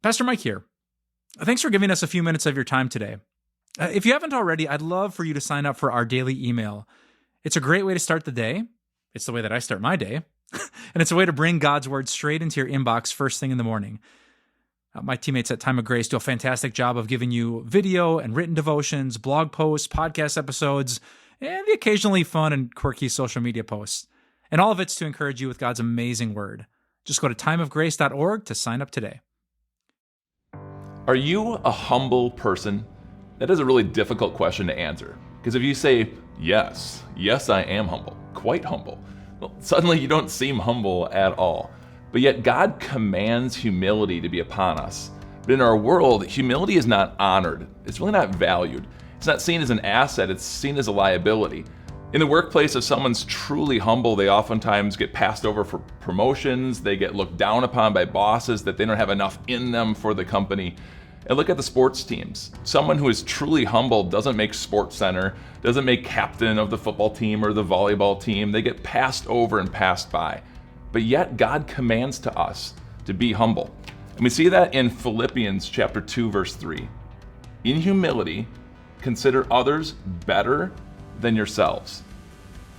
Pastor Mike here. Thanks for giving us a few minutes of your time today. If you haven't already, I'd love for you to sign up for our daily email. It's a great way to start the day. It's the way that I start my day. And it's a way to bring God's word straight into your inbox first thing in the morning. My teammates at Time of Grace do a fantastic job of giving you video and written devotions, blog posts, podcast episodes, and the occasionally fun and quirky social media posts. And all of it's to encourage you with God's amazing word. Just go to timeofgrace.org to sign up today. Are you a humble person? That is a really difficult question to answer. Because if you say, yes, I am humble, quite humble, well, suddenly you don't seem humble at all. But yet God commands humility to be upon us. But in our world, humility is not honored. It's really not valued. It's not seen as an asset, it's seen as a liability. In the workplace, if someone's truly humble, they oftentimes get passed over for promotions, they get looked down upon by bosses that they don't have enough in them for the company. And look at the sports teams. Someone who is truly humble doesn't make Sports Center, doesn't make captain of the football team or the volleyball team. They get passed over and passed by. But yet God commands to us to be humble. And we see that in Philippians chapter 2, verse 3. In humility, consider others better than yourselves.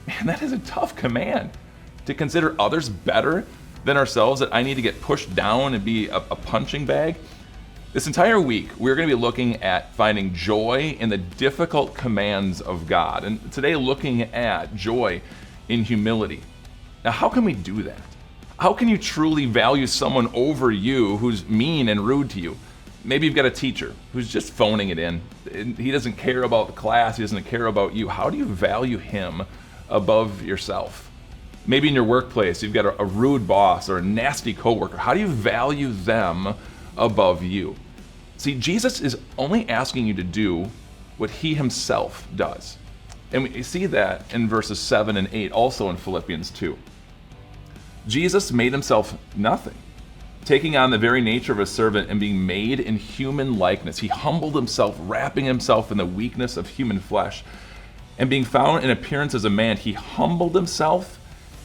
Man, that is a tough command. To consider others better than ourselves, that I need to get pushed down and be a punching bag. This entire week, we're going to be looking at finding joy in the difficult commands of God. And today, looking at joy in humility. Now, how can we do that? How can you truly value someone over you who's mean and rude to you? Maybe you've got a teacher who's just phoning it in. He doesn't care about the class. He doesn't care about you. How do you value him above yourself? Maybe in your workplace, you've got a rude boss or a nasty coworker. How do you value them above you? See, Jesus is only asking you to do what he himself does. And we see that in verses 7 and 8, also in Philippians 2. Jesus made himself nothing, taking on the very nature of a servant and being made in human likeness. He humbled himself, wrapping himself in the weakness of human flesh. And being found in appearance as a man, he humbled himself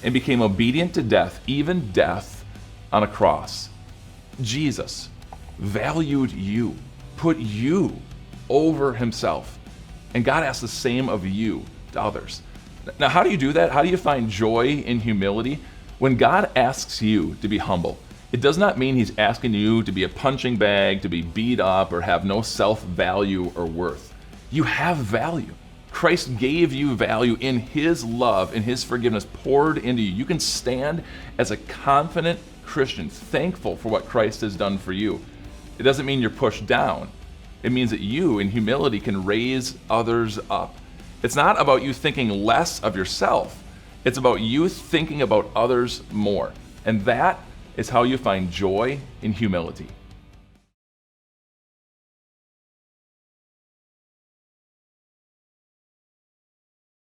and became obedient to death, even death on a cross. Jesus valued you, put you over himself. And God asks the same of you to others. Now, how do you do that? How do you find joy in humility? When God asks you to be humble, it does not mean he's asking you to be a punching bag, to be beat up, or have no self-value or worth. You have value. Christ gave you value in his love and his forgiveness poured into you. You can stand as a confident Christian, thankful for what Christ has done for you. It doesn't mean you're pushed down. It means that you, in humility, can raise others up. It's not about you thinking less of yourself. It's about you thinking about others more. And that is how you find joy in humility.